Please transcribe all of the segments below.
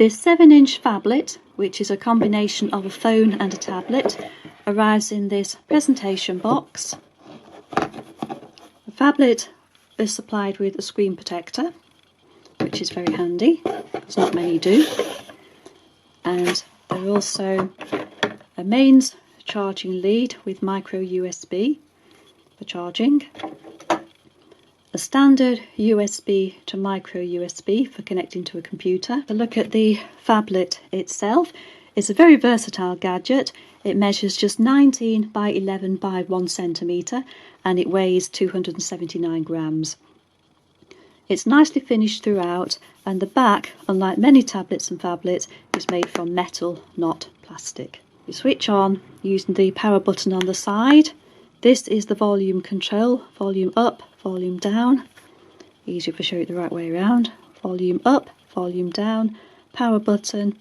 This 7-inch phablet, which is a combination of a phone and a tablet, arrives in this presentation box. The phablet is supplied with a screen protector, which is very handy, because not many do. And there are also a mains charging lead with micro USB for charging, a standard USB to micro USB for connecting to a computer. A look at the phablet itself. It's a very versatile gadget. It measures just 19 by 11 by 1 centimetre and it weighs 279 grams. It's nicely finished throughout, and the back, unlike many tablets and phablets, is made from metal, not plastic. You switch on using the power button on the side. This is the volume control, volume up, volume down. Easier if I show it the right way around. Volume up, volume down, power button.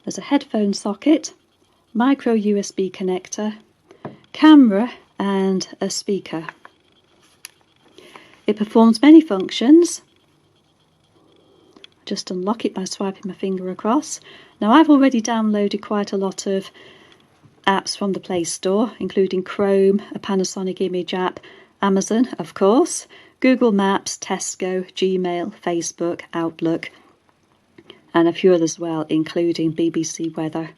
There's a headphone socket, micro USB connector, camera and a speaker. It performs many functions. Just unlock it by swiping my finger across. Now I've already downloaded quite a lot of apps from the Play Store, including Chrome, a Panasonic image app, Amazon of course, Google Maps, Tesco, Gmail, Facebook, Outlook, and a few others as well, including BBC Weather.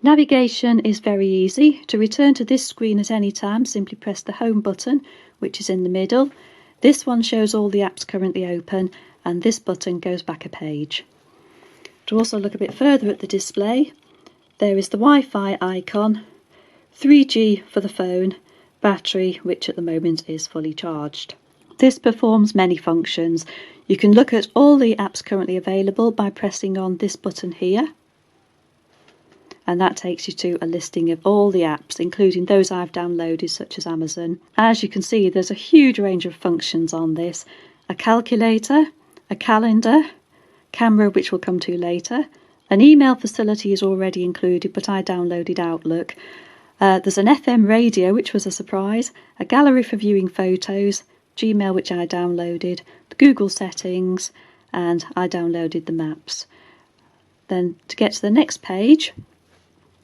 Navigation is very easy. To return to this screen at any time, simply press the home button, which is in the middle. This one shows all the apps currently open, and this button goes back a page. To also look a bit further at the display, there is the Wi-Fi icon, 3G for the phone, battery which at the moment is fully charged. This performs many functions. You can look at all the apps currently available by pressing on this button here, and that takes you to a listing of all the apps, including those I've downloaded such as Amazon. As you can see, there's a huge range of functions on this. A calculator, a calendar, camera which we'll come to later. An email facility is already included, but I downloaded Outlook. There's an FM radio, which was a surprise, a gallery for viewing photos, Gmail, which I downloaded, the Google settings, and I downloaded the maps. Then to get to the next page,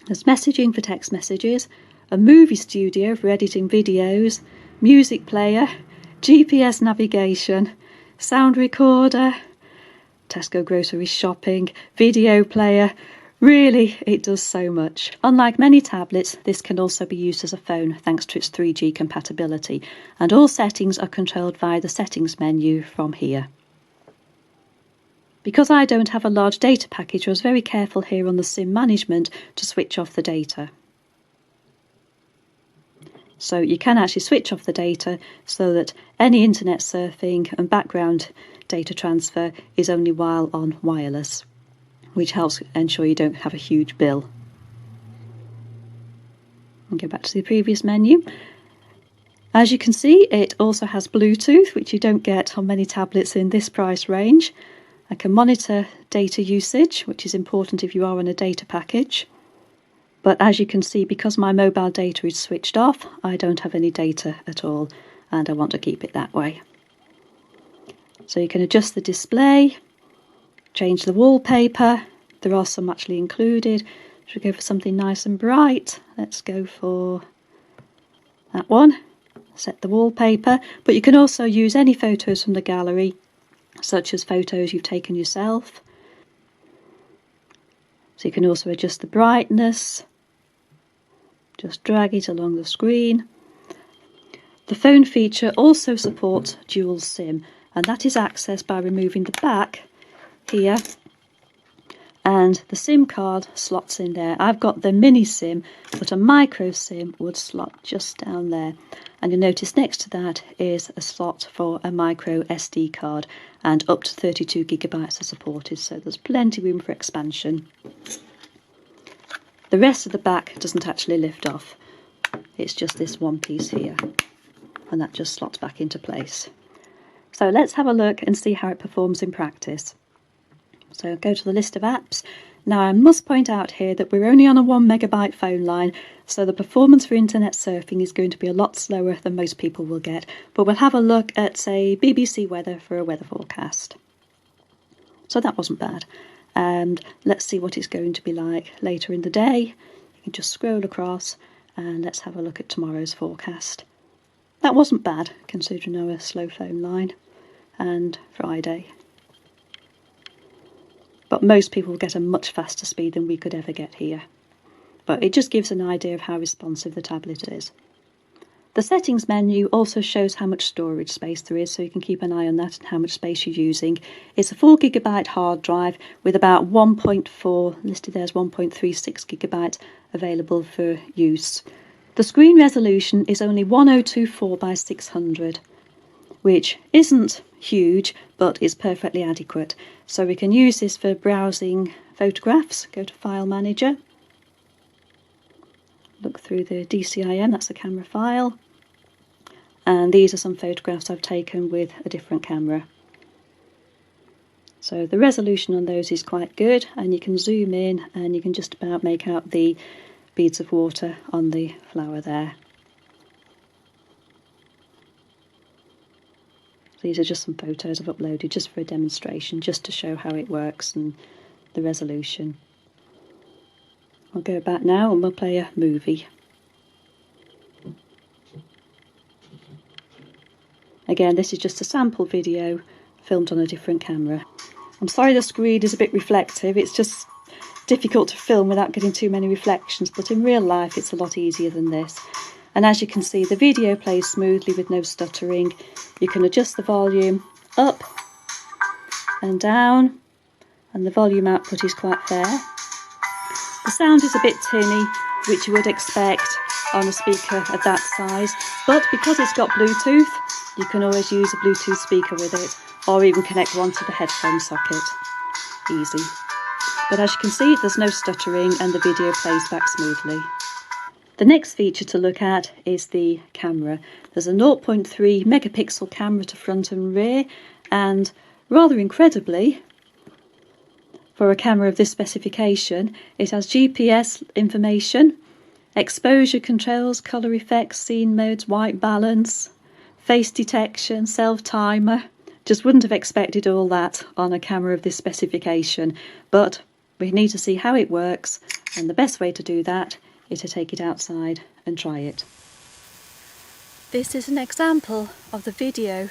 there's messaging for text messages, a movie studio for editing videos, music player, GPS navigation, sound recorder, Tesco grocery shopping, video player. Really, it does so much. Unlike many tablets, this can also be used as a phone thanks to its 3G compatibility, and all settings are controlled via the settings menu from here. Because I don't have a large data package, I was very careful here on the SIM management to switch off the data. So you can actually switch off the data so that any internet surfing and background data transfer is only while on wireless, which helps ensure you don't have a huge bill. And go back to the previous menu. As you can see, it also has Bluetooth, which you don't get on many tablets in this price range. I can monitor data usage, which is important if you are on a data package. But as you can see, because my mobile data is switched off, I don't have any data at all, and I want to keep it that way. So you can adjust the display, change the wallpaper. There are some actually included. Should we go for something nice and bright? Let's go for that one. Set the wallpaper, but you can also use any photos from the gallery, such as photos you've taken yourself. So you can also adjust the brightness. Just drag it along the screen. The phone feature also supports dual SIM, and that is accessed by removing the back here, and the SIM card slots in there. I've got the mini SIM, but a micro SIM would slot just down there. And you'll notice next to that is a slot for a micro SD card, and up to 32 gigabytes are supported, so there's plenty of room for expansion. The rest of the back doesn't actually lift off. It's just this one piece here, and that just slots back into place. So let's have a look and see how it performs in practice. So go to the list of apps. Now I must point out here that we're only on a 1 megabyte phone line, so the performance for internet surfing is going to be a lot slower than most people will get. But we'll have a look at, say, BBC Weather for a weather forecast. So that wasn't bad. And let's see what it's going to be like later in the day. You can just scroll across and let's have a look at tomorrow's forecast. That wasn't bad considering our slow phone line. And Friday. But most people get a much faster speed than we could ever get here. But it just gives an idea of how responsive the tablet is. The settings menu also shows how much storage space there is, so you can keep an eye on that and how much space you're using. It's a 4GB hard drive with about 1.4, listed there as 1.36GB available for use. The screen resolution is only 1024 by 600, which isn't huge, but is perfectly adequate. So we can use this for browsing photographs. Go to File Manager, look through the DCIM, that's the camera file. And these are some photographs I've taken with a different camera. So the resolution on those is quite good, and you can zoom in and you can just about make out the beads of water on the flower there. These are just some photos I've uploaded just for a demonstration, just to show how it works and the resolution. I'll go back now and we'll play a movie. Again, this is just a sample video filmed on a different camera. I'm sorry the screen is a bit reflective, it's just difficult to film without getting too many reflections, but in real life it's a lot easier than this. And as you can see, the video plays smoothly with no stuttering. You can adjust the volume up and down, and the volume output is quite fair. The sound is a bit tinny, which you would expect on a speaker of that size, but because it's got Bluetooth, you can always use a Bluetooth speaker with it, or even connect one to the headphone socket. Easy. But as you can see, there's no stuttering and the video plays back smoothly. The next feature to look at is the camera. There's a 0.3 megapixel camera to front and rear, and rather incredibly, for a camera of this specification, it has GPS information, exposure controls, colour effects, scene modes, white balance, face detection, self-timer. Just wouldn't have expected all that on a camera of this specification, but we need to see how it works, and the best way to do that is to take it outside and try it. This is an example of the video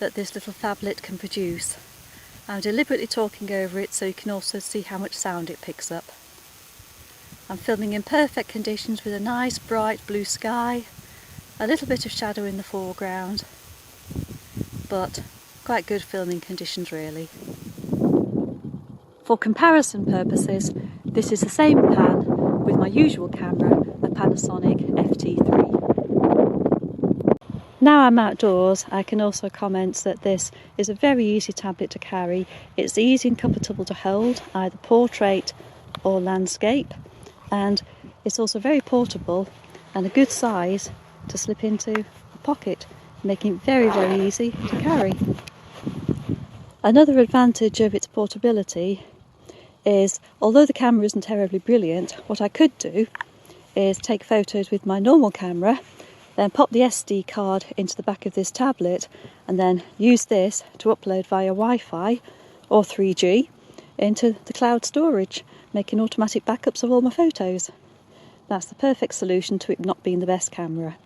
that this little phablet can produce. I'm deliberately talking over it so you can also see how much sound it picks up. I'm filming in perfect conditions with a nice bright blue sky, a little bit of shadow in the foreground, but quite good filming conditions really. For comparison purposes, this is the same pan with my usual camera, a Panasonic FT3. Now I'm outdoors, I can also comment that this is a very easy tablet to carry. It's easy and comfortable to hold, either portrait or landscape, and it's also very portable and a good size to slip into a pocket, making it very, very easy to carry. Another advantage of its portability is, although the camera isn't terribly brilliant, what I could do is take photos with my normal camera, then pop the SD card into the back of this tablet, and then use this to upload via Wi-Fi or 3G into the cloud storage, making automatic backups of all my photos. That's the perfect solution to it not being the best camera.